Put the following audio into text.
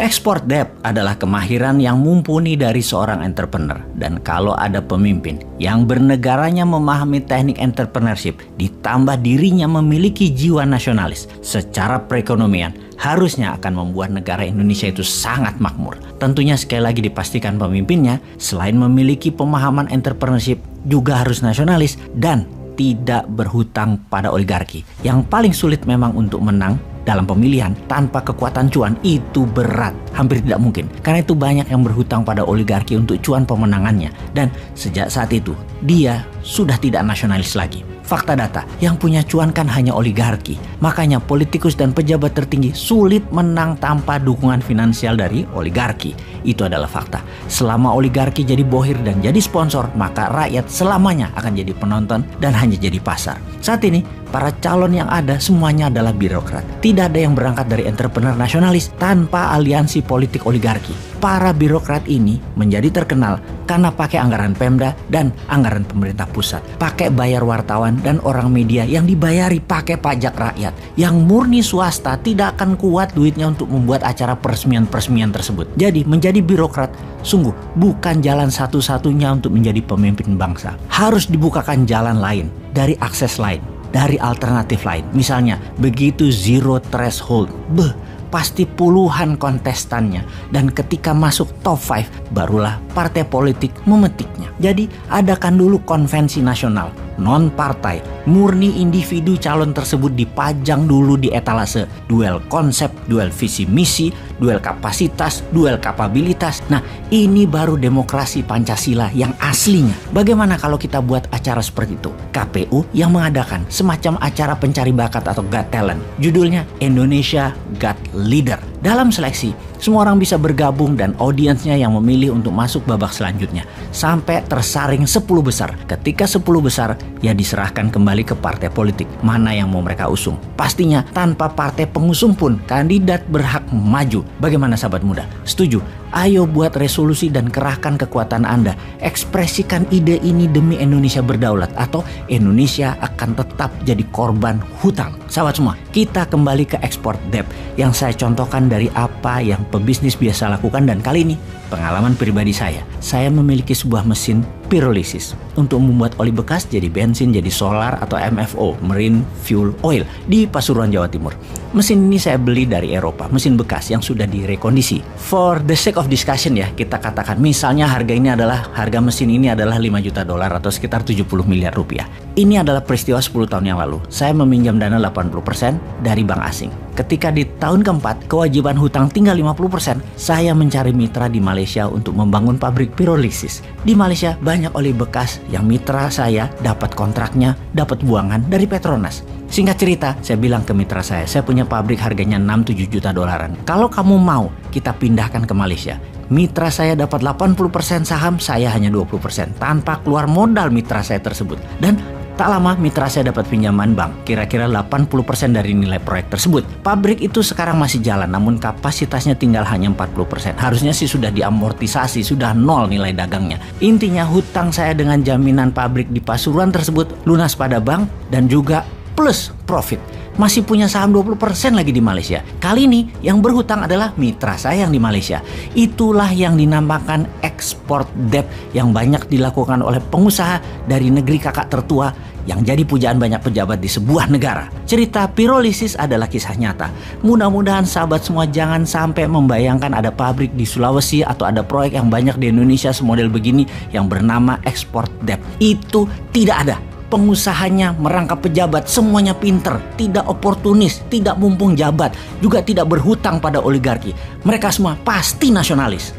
Export debt adalah kemahiran yang mumpuni dari seorang entrepreneur. Dan kalau ada pemimpin yang bernegaranya memahami teknik entrepreneurship, ditambah dirinya memiliki jiwa nasionalis secara perekonomian, harusnya akan membuat negara Indonesia itu sangat makmur. Tentunya sekali lagi dipastikan pemimpinnya selain memiliki pemahaman entrepreneurship juga harus nasionalis dan tidak berhutang pada oligarki. Yang paling sulit memang untuk menang dalam pemilihan tanpa kekuatan cuan itu berat, hampir tidak mungkin. Karena itu banyak yang berhutang pada oligarki untuk cuan pemenangannya. Dan sejak saat itu dia sudah tidak nasionalis lagi. Fakta data, yang punya cuan kan hanya oligarki. Makanya politikus dan pejabat tertinggi sulit menang tanpa dukungan finansial dari oligarki. Itu adalah fakta. Selama oligarki jadi bohir dan jadi sponsor, maka rakyat selamanya akan jadi penonton dan hanya jadi pasar. Saat ini, para calon yang ada semuanya adalah birokrat. Tidak ada yang berangkat dari entrepreneur nasionalis tanpa aliansi politik oligarki. Para birokrat ini menjadi terkenal karena pakai anggaran Pemda dan anggaran pemerintah pusat. Pakai bayar wartawan dan orang media yang dibayari pakai pajak rakyat. Yang murni swasta tidak akan kuat duitnya untuk membuat acara peresmian-peresmian tersebut. Jadi menjadi birokrat sungguh bukan jalan satu-satunya untuk menjadi pemimpin bangsa. Harus dibukakan jalan lain, dari akses lain, dari alternatif lain. Misalnya begitu zero threshold, pasti puluhan kontestannya, dan ketika masuk top 5 barulah partai politik memetiknya. Jadi adakan dulu konvensi nasional, non partai, murni individu calon tersebut dipajang dulu di etalase, duel konsep, duel visi misi, duel kapasitas, duel kapabilitas. Nah, ini baru demokrasi Pancasila yang aslinya. Bagaimana kalau kita buat acara seperti itu? KPU yang mengadakan semacam acara pencari bakat atau Got Talent. Judulnya Indonesia Got Leader. Dalam seleksi, semua orang bisa bergabung dan audiensnya yang memilih untuk masuk babak selanjutnya. Sampai tersaring 10 besar. Ketika 10 besar, ya diserahkan kembali ke partai politik. Mana yang mau mereka usung. Pastinya tanpa partai pengusung pun kandidat berhak maju. Bagaimana sahabat muda? Setuju? Ayo buat resolusi dan kerahkan kekuatan Anda. Ekspresikan ide ini demi Indonesia berdaulat atau Indonesia akan tetap jadi korban hutang. Sahabat semua, kita kembali ke export debt yang saya contohkan dari apa yang pebisnis biasa lakukan, dan kali ini pengalaman pribadi saya. Saya memiliki sebuah mesin pirolisis untuk membuat oli bekas jadi bensin, jadi solar atau MFO, Marine Fuel Oil, di Pasuruan, Jawa Timur. Mesin ini saya beli dari Eropa, mesin bekas yang sudah direkondisi. For the sake of discussion ya, kita katakan misalnya harga mesin ini adalah 5 juta dolar atau sekitar 70 miliar rupiah. Ini adalah peristiwa 10 tahun yang lalu. Saya meminjam dana 80% dari bank asing. Ketika di tahun keempat, kewajiban hutang tinggal 50%, saya mencari mitra di Malaysia untuk membangun pabrik pirolisis. Di Malaysia banyak oli bekas yang mitra saya dapat kontraknya, dapat buangan dari Petronas. Singkat cerita, saya bilang ke mitra saya punya pabrik harganya 6-7 juta dolaran. Kalau kamu mau, kita pindahkan ke Malaysia. Mitra saya dapat 80% saham, saya hanya 20%. Tanpa keluar modal mitra saya tersebut. Dan tak lama mitra saya dapat pinjaman bank, kira-kira 80% dari nilai proyek tersebut. Pabrik itu sekarang masih jalan, namun kapasitasnya tinggal hanya 40%. Harusnya sih sudah diamortisasi, sudah nol nilai dagangnya. Intinya hutang saya dengan jaminan pabrik di Pasuruan tersebut lunas pada bank dan juga plus profit. Masih punya saham 20% lagi di Malaysia. Kali ini yang berhutang adalah mitra saya yang di Malaysia. Itulah yang dinamakan export debt yang banyak dilakukan oleh pengusaha dari negeri kakak tertua yang jadi pujaan banyak pejabat di sebuah negara. Cerita pirolisis adalah kisah nyata. Mudah-mudahan sahabat semua jangan sampai membayangkan ada pabrik di Sulawesi atau ada proyek yang banyak di Indonesia semodel begini yang bernama export debt. Itu tidak ada. Pengusahanya merangkap pejabat, semuanya pinter, tidak oportunis, tidak mumpung jabat, juga tidak berhutang pada oligarki. Mereka semua pasti nasionalis.